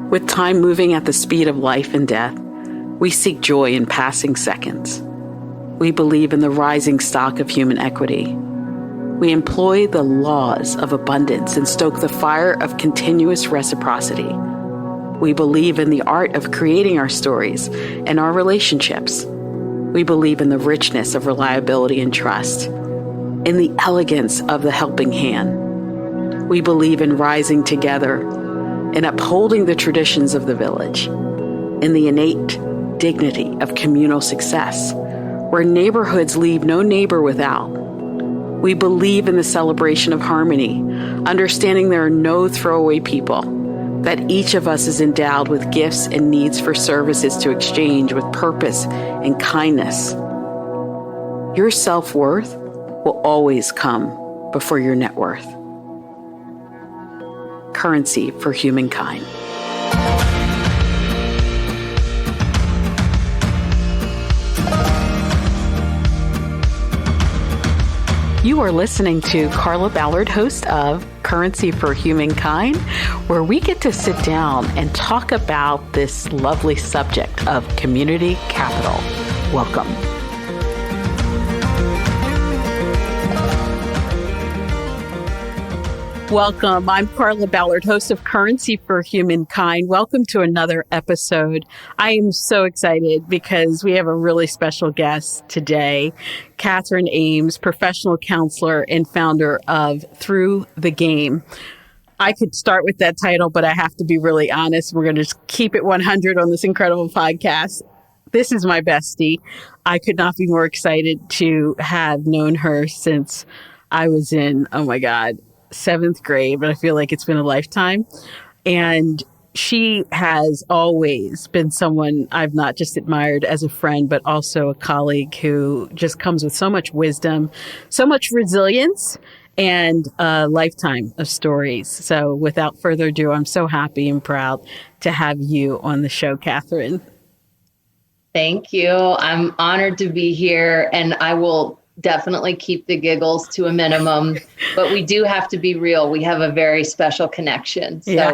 With time moving at the speed of life and death, we seek joy in passing seconds. We believe in the rising stock of human equity. We employ the laws of abundance and stoke the fire of continuous reciprocity. We believe in the art of creating our stories and our relationships. We believe in the richness of reliability and trust, in the elegance of the helping hand. We believe in rising together, in upholding the traditions of the village, in the innate dignity of communal success, where neighborhoods leave no neighbor without. We believe in the celebration of harmony, understanding there are no throwaway people, that each of us is endowed with gifts and needs for services to exchange with purpose and kindness. Your self-worth will always come before your net worth. Currency for Humankind. You are listening to Carla Ballard, host of Currency for Humankind, where we get to sit down and talk about this lovely subject of community capital. Welcome. Welcome. I'm Carla Ballard, host of Currency for Humankind. Welcome to another episode. I am so excited because we have a really special guest today, Kathryn Ames, professional counselor and founder of Through the Game. I could start with that title, but I have to be really honest. We're going to just keep it 100 on this incredible podcast. This is my bestie. I could not be more excited to have known her since I was in, oh my God, 7th grade, but I feel like it's been a lifetime. And she has always been someone I've not just admired as a friend, but also a colleague who just comes with so much wisdom, so much resilience, and a lifetime of stories. So without further ado, I'm so happy and proud to have you on the show, Kathryn. Thank you. I'm honored to be here, and I will definitely keep the giggles to a minimum, but we do have to be real. We have a very special connection. So, yeah,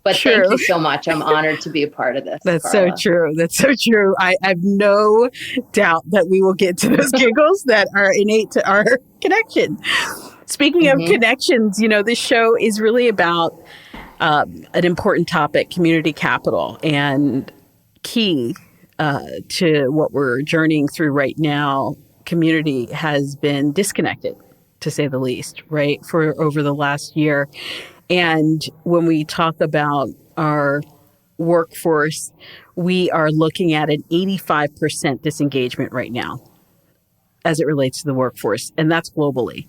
but true. Thank you so much. I'm honored to be a part of this. That's Carla. so true. That's so true. I have no doubt that we will get to those giggles that are innate to our connection. Speaking of connections, you know, this show is really about an important topic, community capital, and key to what we're journeying through right now. Community has been disconnected, to say the least, right, for over the last year. And when we talk about our workforce, we are looking at an 85% disengagement right now as it relates to the workforce, and that's globally.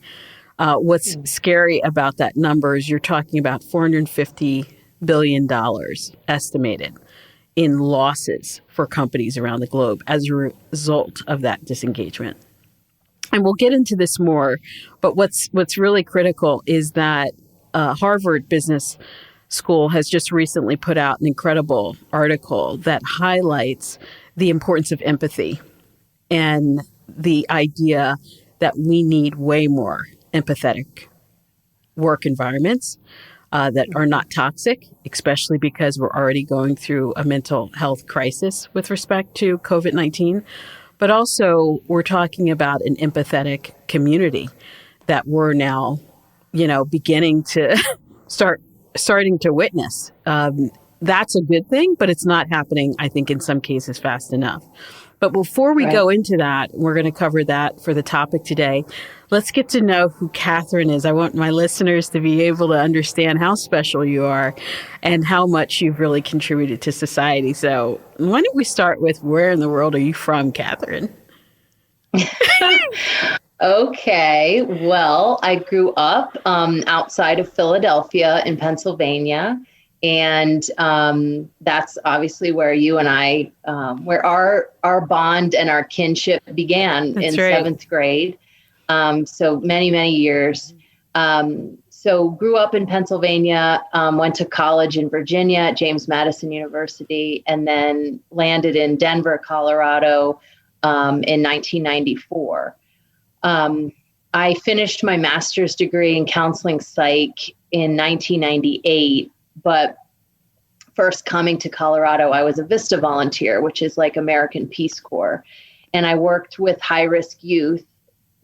What's scary about that number is you're talking about $450 billion estimated in losses for companies around the globe as a result of that disengagement. And we'll get into this more, but what's really critical is that Harvard Business School has just recently put out an incredible article that highlights the importance of empathy and the idea that we need way more empathetic work environments that are not toxic, especially because we're already going through a mental health crisis with respect to COVID-19. But also, we're talking about an empathetic community that we're now, you know, beginning to starting to witness. That's a good thing, but it's not happening, I think, in some cases fast enough. But before we go into that, we're going to cover that for the topic today. Let's get to know who Kathryn is. I want my listeners to be able to understand how special you are and how much you've really contributed to society. So why don't we start with where in the world are you from, Kathryn? Okay. Well, I grew up outside of Philadelphia in Pennsylvania. And that's obviously where you and I, where our bond and our kinship began in 7th grade. So many years. So grew up in Pennsylvania, went to college in Virginia at James Madison University, and then landed in Denver, Colorado in 1994. I finished my master's degree in counseling psych in 1998. But first coming to Colorado, I was a Vista volunteer, which is like American Peace Corps. And I worked with high-risk youth.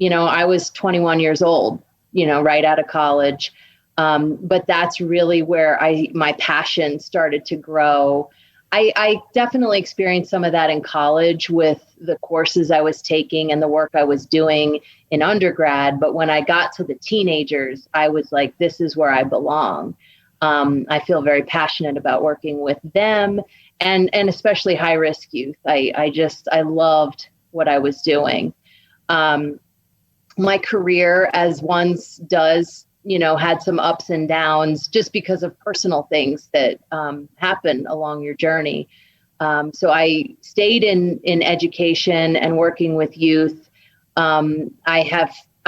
I was 21 years old, right out of college. But that's really where my passion started to grow. I definitely experienced some of that in college with the courses I was taking and the work I was doing in undergrad. But when I got to the teenagers, I was like, this is where I belong. I feel very passionate about working with them and especially high risk youth. I loved what I was doing. My career, as one does, had some ups and downs just because of personal things that happen along your journey. So I stayed in education and working with youth.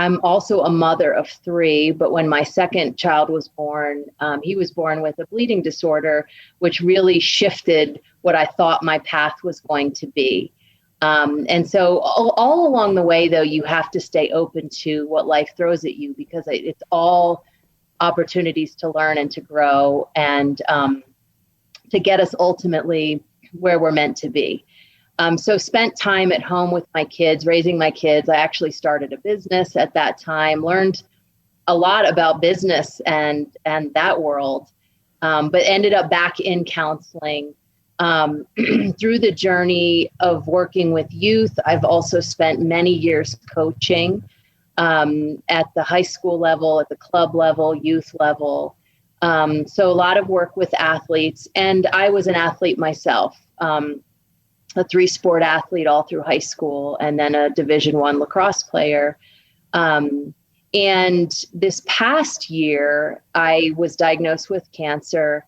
I'm also a mother of 3, but when my second child was born, he was born with a bleeding disorder, which really shifted what I thought my path was going to be. And so all along the way, though, you have to stay open to what life throws at you, because it's all opportunities to learn and to grow and to get us ultimately where we're meant to be. So spent time at home with my kids, raising my kids. I actually started a business at that time, learned a lot about business and that world, but ended up back in counseling. Through the journey of working with youth, I've also spent many years coaching at the high school level, at the club level, youth level. So a lot of work with athletes. And I was an athlete myself, a 3-sport athlete all through high school, and then a Division I lacrosse player. And this past year, I was diagnosed with cancer.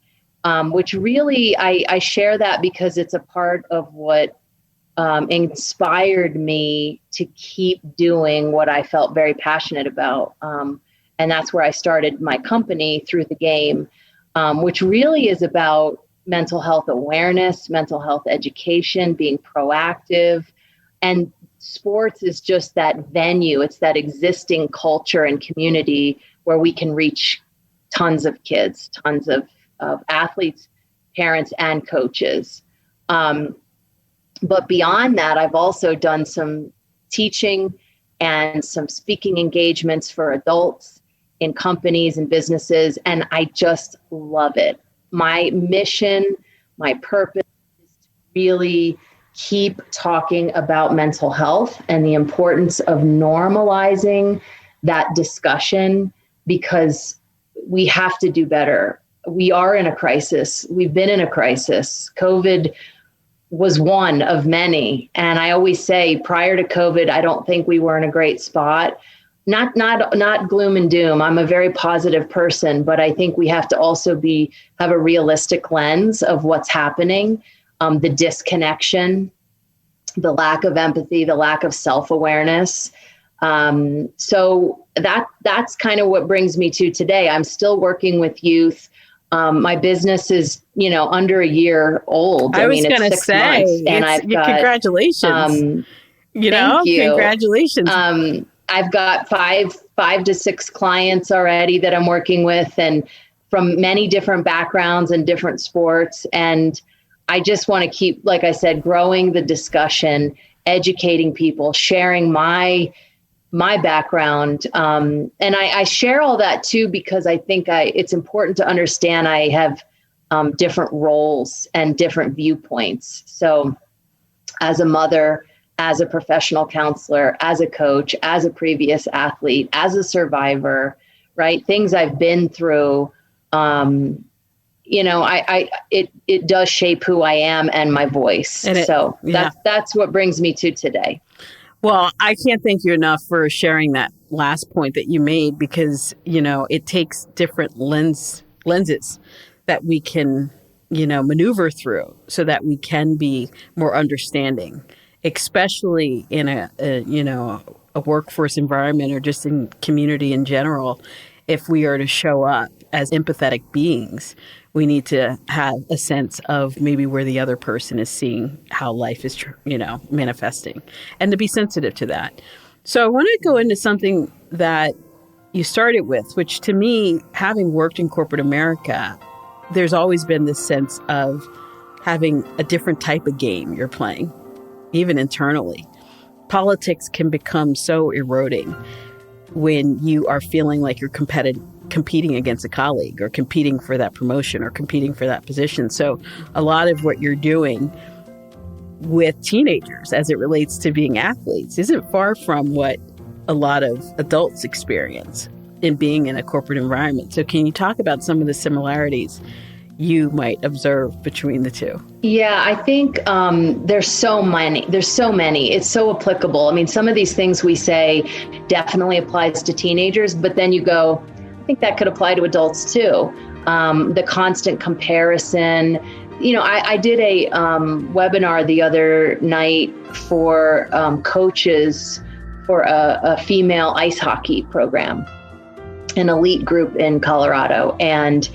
Which really, I share that because it's a part of what inspired me to keep doing what I felt very passionate about. And that's where I started my company, Through the Game, which really is about mental health awareness, mental health education, being proactive. And sports is just that venue. It's that existing culture and community where we can reach tons of kids, tons of athletes, parents, and coaches. But beyond that, I've also done some teaching and some speaking engagements for adults in companies and businesses, and I just love it. My mission, my purpose is to really keep talking about mental health and the importance of normalizing that discussion, because we have to do better. We are in a crisis. We've been in a crisis. COVID was one of many. And I always say, prior to COVID, I don't think we were in a great spot. Not gloom and doom. I'm a very positive person, but I think we have to also have a realistic lens of what's happening, the disconnection, the lack of empathy, the lack of self-awareness. So that's kind of what brings me to today. I'm still working with youth. My business is, under a year old. I was going to it's 6 say, months, and I've got, congratulations. Thank you. Congratulations. I've got five to six clients already that I'm working with, and from many different backgrounds and different sports. And I just want to keep, like I said, growing the discussion, educating people, sharing my background. And I share all that too, because I think it's important to understand I have different roles and different viewpoints. So as a mother, as a professional counselor, as a coach, as a previous athlete, as a survivor, right? Things I've been through, it does shape who I am and my voice. And that's what brings me to today. Well, I can't thank you enough for sharing that last point that you made, because, it takes different lenses that we can, maneuver through so that we can be more understanding, especially in a workforce environment or just in community in general. If we are to show up as empathetic beings, we need to have a sense of maybe where the other person is seeing how life is, manifesting, and to be sensitive to that. So I want to go into something that you started with, which to me, having worked in corporate America, there's always been this sense of having a different type of game you're playing, even internally. Politics can become so eroding when you are feeling like you're competing against a colleague, or competing for that promotion, or competing for that position. So a lot of what you're doing with teenagers as it relates to being athletes isn't far from what a lot of adults experience in being in a corporate environment. So can you talk about some of the similarities you might observe between the two? Yeah, I think there's so many. It's so applicable. I mean, some of these things we say definitely applies to teenagers, but then you go, I think that could apply to adults too. The constant comparison. You know, I did a webinar the other night for coaches for a female ice hockey program, an elite group in Colorado. And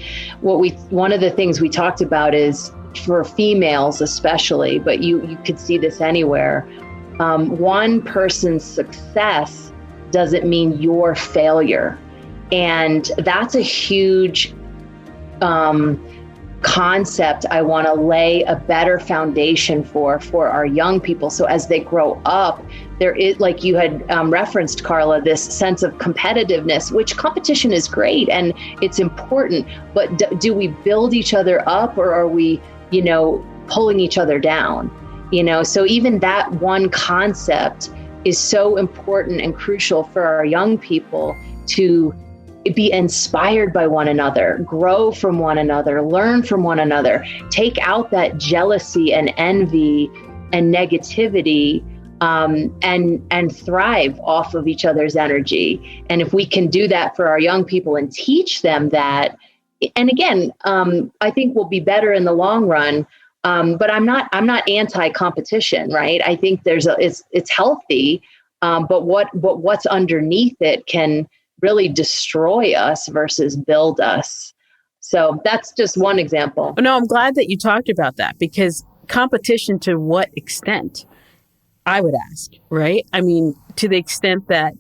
one of the things we talked about is, for females especially, but you could see this anywhere, one person's success doesn't mean your failure. And that's a huge concept I want to lay a better foundation for our young people. So as they grow up, there is, like you had referenced, Carla, this sense of competitiveness, which competition is great and it's important, but do we build each other up, or are we, pulling each other down? So even that one concept is so important and crucial for our young people to be inspired by one another, grow from one another, learn from one another, take out that jealousy and envy and negativity, and thrive off of each other's energy. And if we can do that for our young people and teach them that, and again, I think we'll be better in the long run. But I'm not anti-competition, right? I think it's healthy, but what's underneath it can really destroy us versus build us. So that's just one example. No, I'm glad that you talked about that, because competition, to what extent, I would ask, right? I mean, to the extent that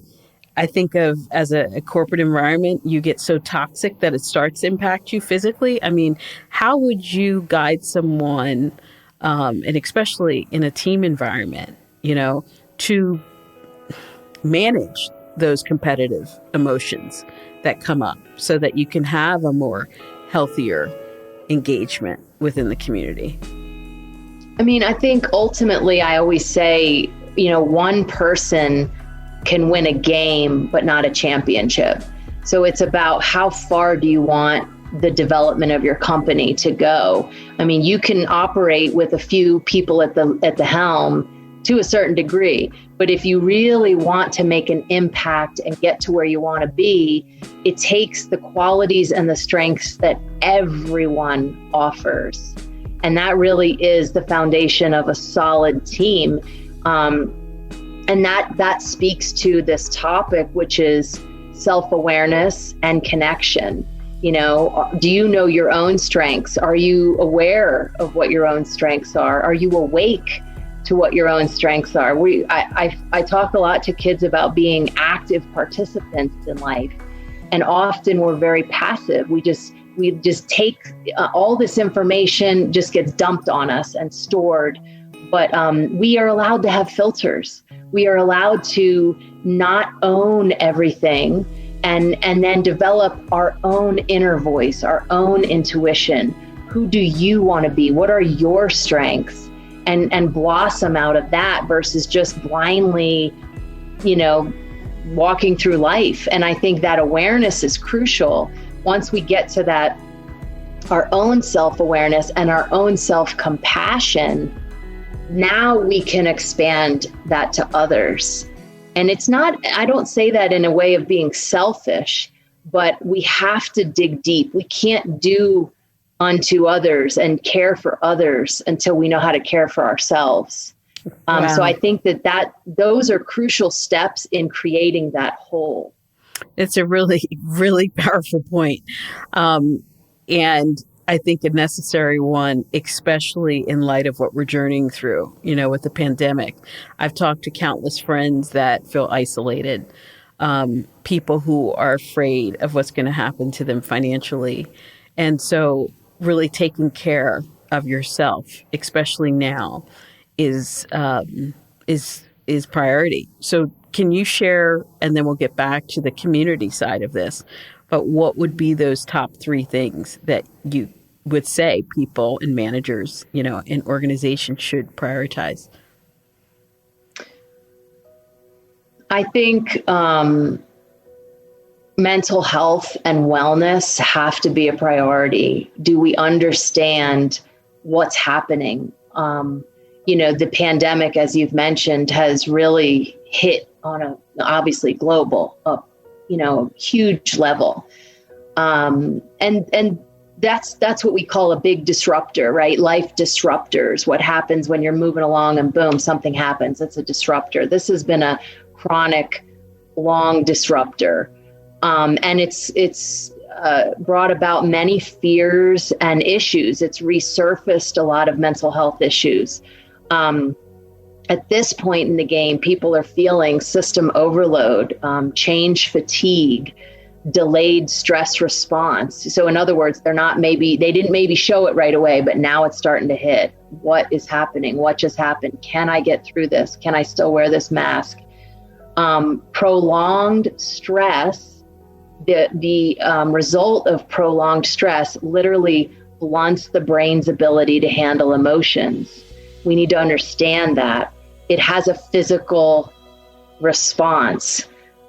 I think of as a corporate environment, you get so toxic that it starts to impact you physically. I mean, how would you guide someone, and especially in a team environment, to manage those competitive emotions that come up so that you can have a more healthier engagement within the community? I mean, I think ultimately I always say, one person can win a game, but not a championship. So it's about how far do you want the development of your company to go? I mean, you can operate with a few people at the helm to a certain degree, but if you really want to make an impact and get to where you want to be, it takes the qualities and the strengths that everyone offers. And that really is the foundation of a solid team. And that speaks to this topic, which is self-awareness and connection. Do you know your own strengths? Are you aware of what your own strengths are? Are you awake to what your own strengths are? I talk a lot to kids about being active participants in life, and often we're very passive. We just take all this information, just gets dumped on us and stored. But we are allowed to have filters. We are allowed to not own everything, and then develop our own inner voice, our own intuition. Who do you want to be? What are your strengths? And blossom out of that versus just blindly, walking through life. And I think that awareness is crucial. Once we get to that, our own self-awareness and our own self-compassion, now we can expand that to others. And it's not, I don't say that in a way of being selfish, but we have to dig deep. We can't do unto others and care for others until we know how to care for ourselves. Wow. So I think that those are crucial steps in creating that whole. It's a really, really powerful point. And I think a necessary one, especially in light of what we're journeying through, with the pandemic. I've talked to countless friends that feel isolated, people who are afraid of what's going to happen to them financially. And so really taking care of yourself, especially now, is is priority. So can you share, and then we'll get back to the community side of this, but what would be those top 3 things that you would say people and managers, in organizations should prioritize? I think mental health and wellness have to be a priority. Do we understand what's happening? The pandemic, as you've mentioned, has really hit on a obviously global, huge level. And that's what we call a big disruptor, right? Life disruptors. What happens when you're moving along and boom, something happens. It's a disruptor. This has been a chronic, long disruptor. And it's brought about many fears and issues. It's resurfaced a lot of mental health issues. At this point in the game, people are feeling system overload, change fatigue, delayed stress response. So in other words, they didn't maybe show it right away, but now it's starting to hit. What is happening? What just happened? Can I get through this? Can I still wear this mask? Prolonged stress. The result of prolonged stress literally blunts the brain's ability to handle emotions. We need to understand that. It has a physical response.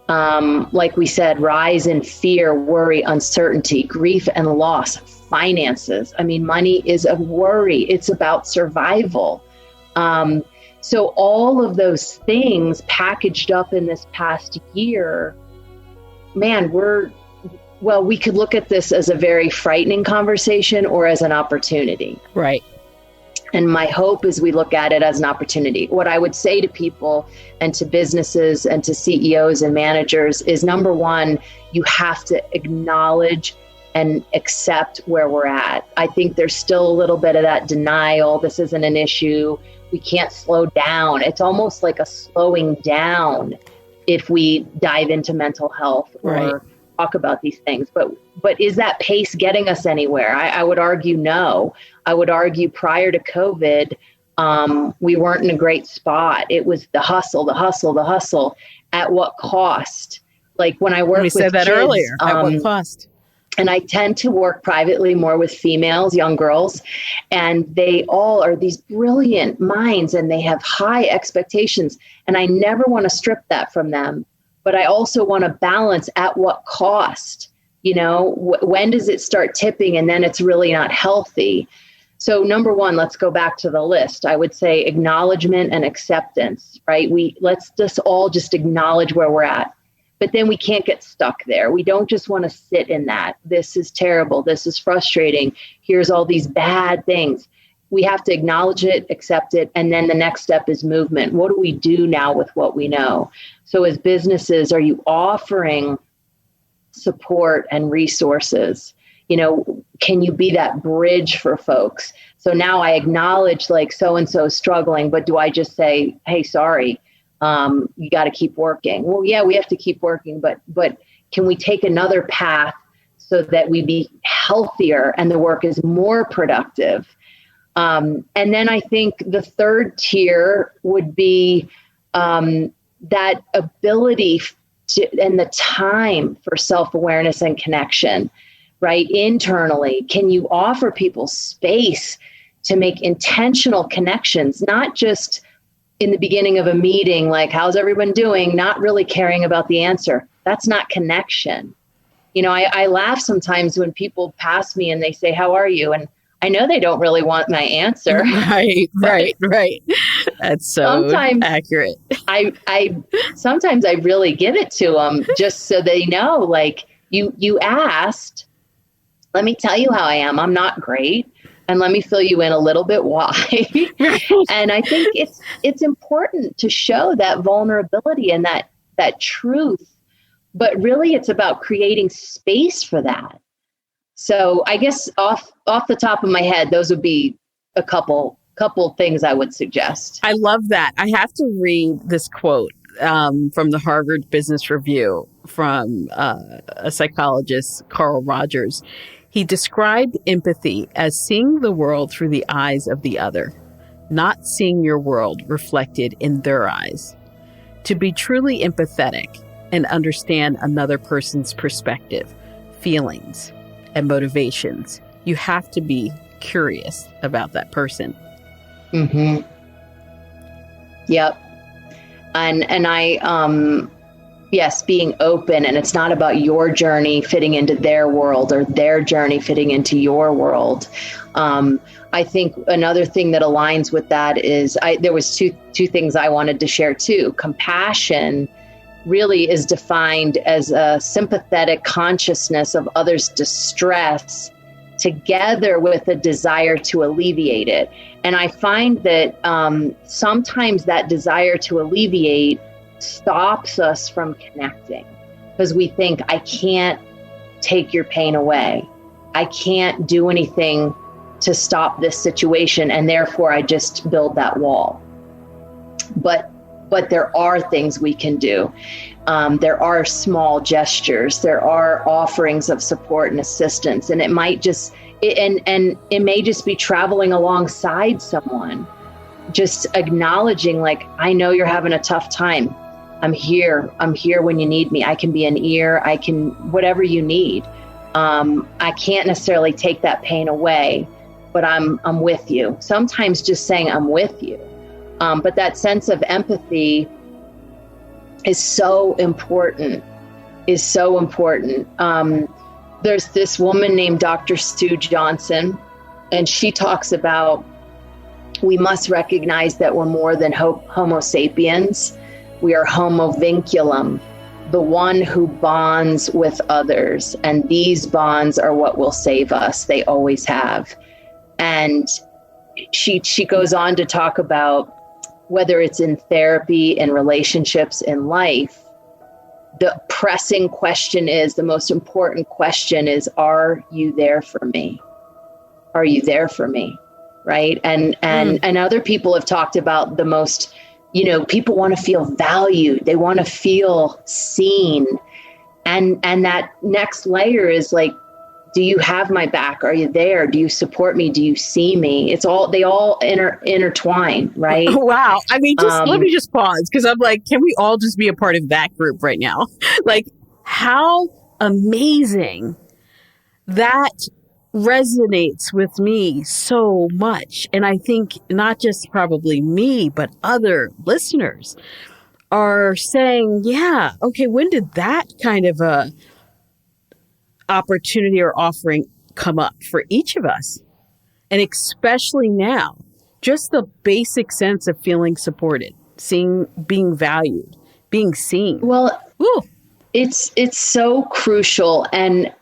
Like we said, rise in fear, worry, uncertainty, grief and loss, finances. I mean, money is a worry. It's about survival. So all of those things packaged up in this past year, man, we could look at this as a very frightening conversation or as an opportunity. Right. And my hope is we look at it as an opportunity. What I would say to people and to businesses and to CEOs and managers is, number one, you have to acknowledge and accept where we're at. I think there's still a little bit of that denial. This isn't an issue. We can't slow down. It's almost like a slowing down if we dive into mental health or talk about these things. But is that pace getting us anywhere? I would argue no. I would argue prior to COVID, we weren't in a great spot. It was the hustle, the hustle, the hustle. At what cost? Like when I work with kids. We said that earlier. At what cost? And I tend to work privately more with females, young girls, and they all are these brilliant minds and they have high expectations. And I never want to strip that from them. But I also want to balance at what cost. When does it start tipping and then it's really not healthy? So number one, let's go back to the list. I would say acknowledgement and acceptance, right? Let's just all acknowledge where we're at. But then we can't get stuck there. We don't just want to sit in that. This is terrible. This is frustrating. Here's all these bad things. We have to acknowledge it, accept it, and then the next step is movement. What do we do now with what we know? So as businesses, are you offering support and resources? Can you be that bridge for folks? So now I acknowledge like so-and-so is struggling, but do I just say, hey, sorry, you got to keep working? Well, yeah, we have to keep working, but can we take another path so that we be healthier and the work is more productive? And then I think the third tier would be that ability and the time for self-awareness and connection, right? Internally, can you offer people space to make intentional connections, not just in the beginning of a meeting, like, how's everyone doing? Not really caring about the answer. That's not connection. I laugh sometimes when people pass me and they say, how are you? And I know they don't really want my answer. Right. That's so accurate. Sometimes I really give it to them just so they know, like, you asked, let me tell you how I am. I'm not great. And let me fill you in a little bit why. And I think it's important to show that vulnerability and that truth, but really it's about creating space for that. So I guess off the top of my head, those would be a couple things I would suggest. I love that. I have to read this quote from the Harvard Business Review from a psychologist, Carl Rogers. He described empathy as seeing the world through the eyes of the other, not seeing your world reflected in their eyes. To be truly empathetic and understand another person's perspective, feelings, and motivations, you have to be curious about that person. Mm-hmm. Yep. And I, yes, being open, and it's not about your journey fitting into their world or their journey fitting into your world. I think another thing that aligns with that is there was two things I wanted to share too. Compassion really is defined as a sympathetic consciousness of others' distress together with a desire to alleviate it. And I find that sometimes that desire to alleviate stops us from connecting because we think, I can't take your pain away. I can't do anything to stop this situation, and therefore I just build that wall. But there are things we can do. There are small gestures. There are offerings of support and assistance, and it may just be traveling alongside someone, just acknowledging, like, I know you're having a tough time. I'm here when you need me. I can be an ear. I can, whatever you need. I can't necessarily take that pain away, but I'm with you. Sometimes just saying I'm with you. But that sense of empathy is so important, There's this woman named Dr. Sue Johnson, and she talks about we must recognize that we're more than Homo sapiens. We are Homo vinculum, the one who bonds with others. And these bonds are what will save us. They always have. And she goes on to talk about whether it's in therapy, in relationships, in life, the pressing question is, the most important question is, are you there for me? Are you there for me? Right. And other people have talked about the most, people want to feel valued. They want to feel seen. And that next layer is like, do you have my back? Are you there? Do you support me? Do you see me? They all intertwine, right? Wow. I mean, let me just pause, because I'm like, can we all just be a part of that group right now? Like, how amazing that resonates with me so much. And I think not just probably me, but other listeners are saying, yeah, okay, when did that kind of a opportunity or offering come up for each of us? And especially now, just the basic sense of feeling supported, being valued, being seen. Well, ooh, it's so crucial. And,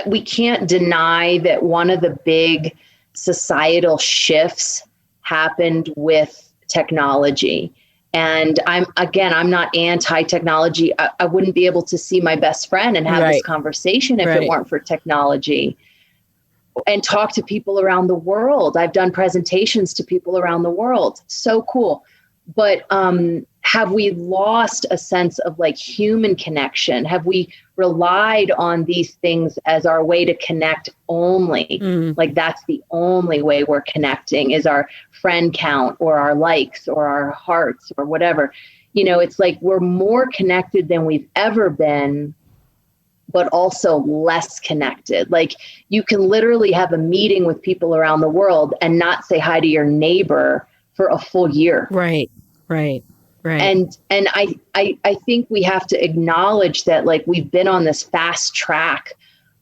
we can't deny that one of the big societal shifts happened with technology. And I'm not anti-technology. I wouldn't be able to see my best friend and have this conversation if it weren't for technology, and talk to people around the world. I've done presentations to people around the world. So cool. But have we lost a sense of like human connection? Have we relied on these things as our way to connect only? Like that's the only way we're connecting, is our friend count or our likes or our hearts or whatever. It's like we're more connected than we've ever been, but also less connected. Like you can literally have a meeting with people around the world and not say hi to your neighbor for a full year. Right. And I think we have to acknowledge that, like, we've been on this fast track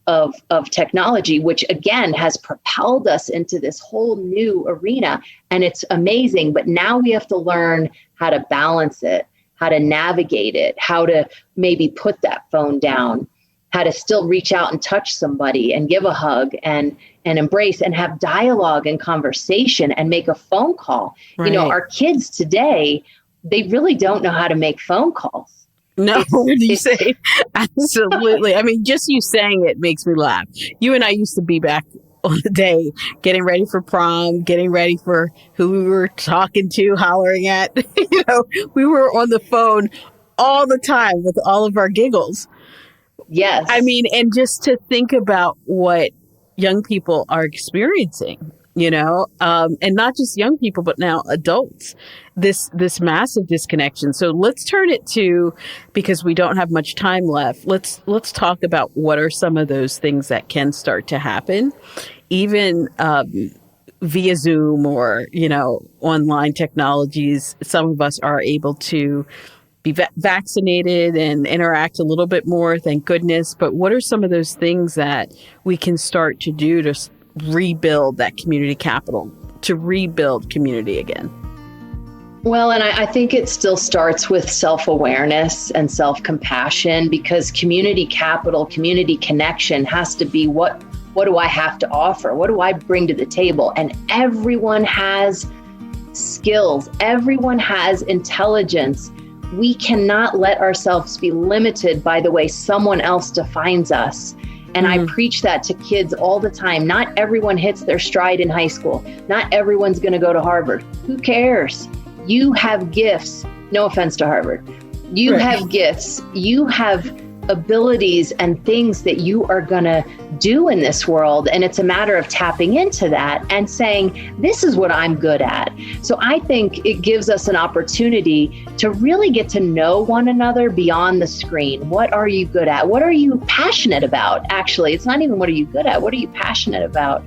of technology, which again has propelled us into this whole new arena, and it's amazing. But now we have to learn how to balance it, how to navigate it, how to maybe put that phone down, how to still reach out and touch somebody and give a hug and embrace and have dialogue and conversation and make a phone call. Right. Our kids today, they really don't know how to make phone calls. No, what do you say? Absolutely. I mean, just you saying it makes me laugh. You and I used to be back on the day, getting ready for prom, getting ready for who we were talking to, hollering at. We were on the phone all the time with all of our giggles. I Yes. mean, and just to think about what young people are experiencing, and not just young people, but now adults, this massive disconnection. So let's turn it to, because we don't have much time left. Let's talk about what are some of those things that can start to happen, even via Zoom or online technologies. Some of us are able to be vaccinated and interact a little bit more, thank goodness. But what are some of those things that we can start to do to rebuild that community capital, to rebuild community again? Well, and I think it still starts with self-awareness and self-compassion, because community capital, community connection has to be what do I have to offer? What do I bring to the table? And everyone has skills. Everyone has intelligence. We cannot let ourselves be limited by the way someone else defines us. And I preach that to kids all the time. Not everyone hits their stride in high school. Not everyone's going to go to Harvard. Who cares? You have gifts. No offense to Harvard. You have gifts. You have abilities and things that you are going to do in this world. And it's a matter of tapping into that and saying, this is what I'm good at. So I think it gives us an opportunity to really get to know one another beyond the screen. What are you good at? What are you passionate about? Actually, it's not even what are you good at? What are you passionate about?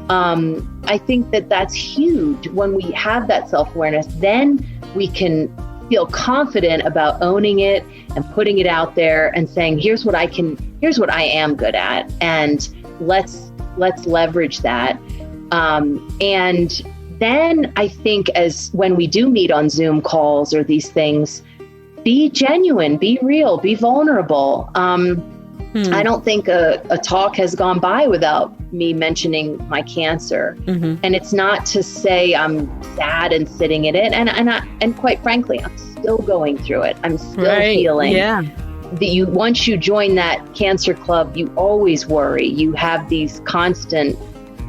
I think that that's huge. When we have that self-awareness, then we can feel confident about owning it and putting it out there and saying, here's what I am good at. And let's leverage that. And then I think as when we do meet on Zoom calls or these things, be genuine, be real, be vulnerable. I don't think a talk has gone by without me mentioning my cancer. And it's not to say I'm sad and sitting in it. And quite frankly, I'm still going through it. I'm still feeling that once you join that cancer club, you always worry. You have these constant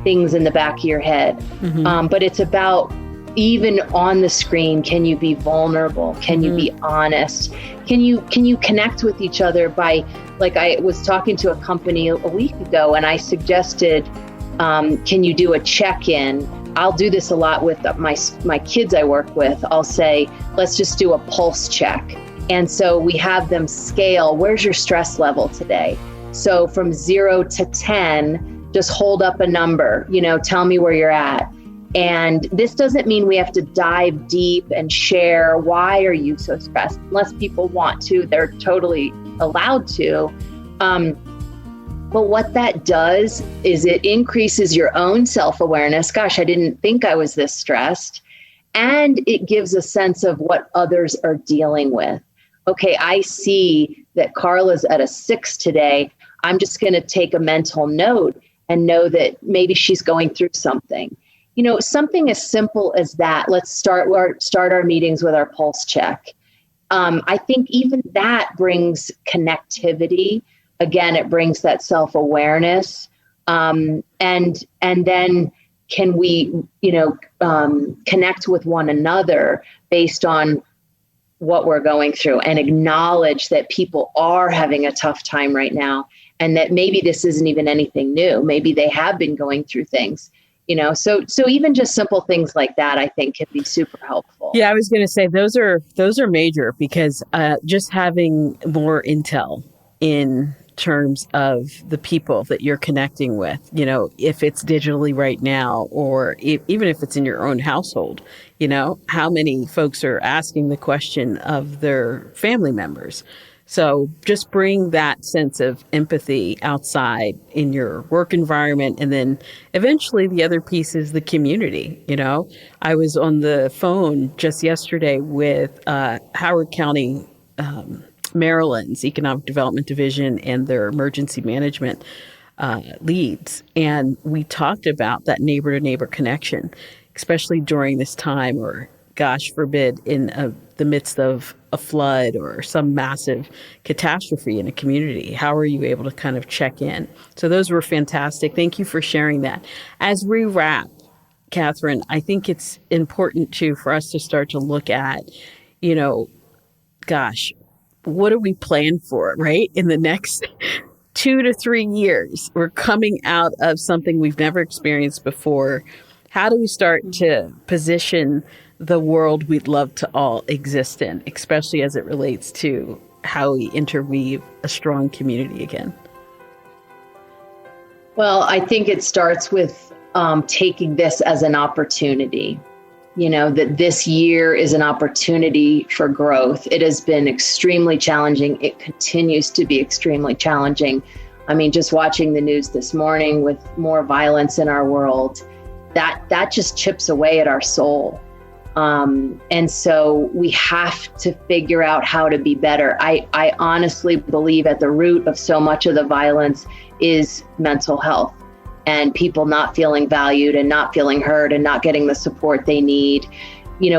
things in the back of your head. But it's about, even on the screen, can you be vulnerable? Can you be honest? Can you connect with each other by, like I was talking to a company a week ago and I suggested, can you do a check-in? I'll do this a lot with my kids I work with. I'll say, let's just do a pulse check. And so we have them scale, where's your stress level today? So from 0 to 10, just hold up a number, tell me where you're at. And this doesn't mean we have to dive deep and share, why are you so stressed? Unless people want to, they're totally allowed to. But what that does is it increases your own self-awareness. Gosh, I didn't think I was this stressed. And it gives a sense of what others are dealing with. Okay, I see that Carla's at a 6 today. I'm just going to take a mental note and know that maybe she's going through something. Something as simple as that. Let's start our meetings with our pulse check. I think even that brings connectivity. Again, it brings that self-awareness. And then can we, connect with one another based on what we're going through and acknowledge that people are having a tough time right now and that maybe this isn't even anything new. Maybe they have been going through things. So even just simple things like that, I think, can be super helpful. Yeah, I was going to say those are major, because just having more intel in terms of the people that you're connecting with, if it's digitally right now, or even if it's in your own household, how many folks are asking the question of their family members. So just bring that sense of empathy outside in your work environment. And then eventually the other piece is the community. I was on the phone just yesterday with Howard County, Maryland's Economic Development Division and their emergency management leads. And we talked about that neighbor to neighbor connection, especially during this time, or gosh forbid, in the midst of a flood or some massive catastrophe in a community. How are you able to kind of check in? So those were fantastic. Thank you for sharing that. As we wrap, Kathryn, I think it's important too for us to start to look at, what do we plan for, right? In the next 2 to 3 years, we're coming out of something we've never experienced before. How do we start to position the world we'd love to all exist in, especially as it relates to how we interweave a strong community again? Well, I think it starts with taking this as an opportunity. That this year is an opportunity for growth. It has been extremely challenging. It continues to be extremely challenging. I mean, just watching the news this morning with more violence in our world, that just chips away at our soul. And so we have to figure out how to be better. I honestly believe at the root of so much of the violence is mental health and people not feeling valued and not feeling heard and not getting the support they need.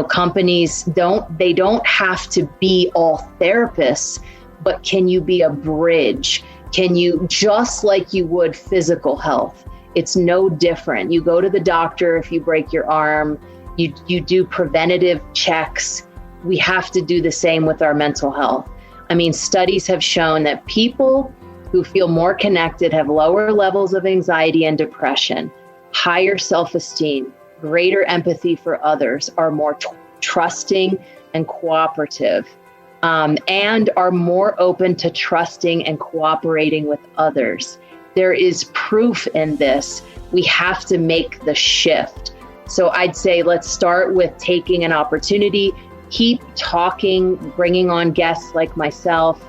Companies don't have to be all therapists, but can you be a bridge? Can you, just like you would physical health? It's no different. You go to the doctor if you break your arm, you do preventative checks. We have to do the same with our mental health. I mean, studies have shown that people who feel more connected have lower levels of anxiety and depression, higher self-esteem, greater empathy for others, are more trusting and cooperative, and are more open to trusting and cooperating with others. There is proof in this. We have to make the shift. So I'd say let's start with taking an opportunity, keep talking, bringing on guests like myself,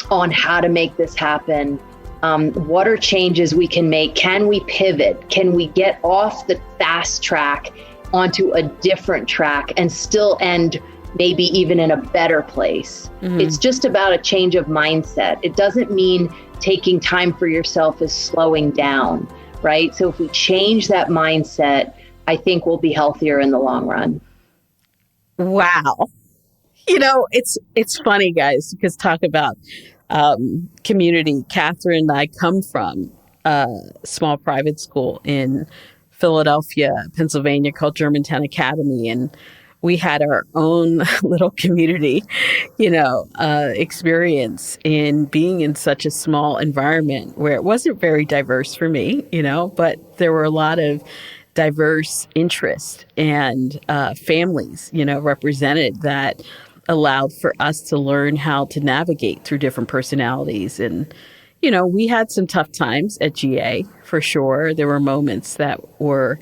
on how to make this happen. What are changes we can make? Can we pivot? Can we get off the fast track onto a different track and still end maybe even in a better place? Mm-hmm. It's just about a change of mindset. It doesn't mean taking time for yourself is slowing down, right? So if we change that mindset, I think we'll be healthier in the long run. Wow. It's funny, guys, because talk about community. Kathryn and I come from a small private school in Philadelphia, Pennsylvania called Germantown Academy. And we had our own little community, experience in being in such a small environment where it wasn't very diverse for me, but there were a lot of diverse interests and families, represented that allowed for us to learn how to navigate through different personalities. And, we had some tough times at GA for sure. There were moments that were,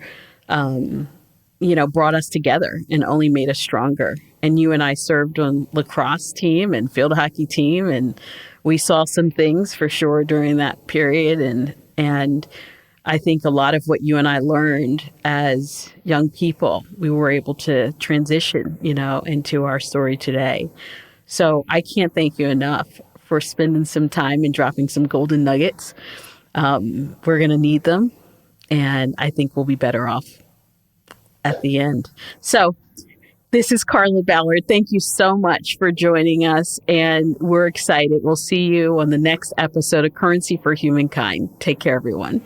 brought us together and only made us stronger. And you and I served on lacrosse team and field hockey team. And we saw some things for sure during that period. And I think a lot of what you and I learned as young people, we were able to transition, into our story today. So I can't thank you enough for spending some time and dropping some golden nuggets. We're going to need them. And I think we'll be better off at the end. So this is Carla Ballard. Thank you so much for joining us. And we're excited. We'll see you on the next episode of Currency for Humankind. Take care, everyone.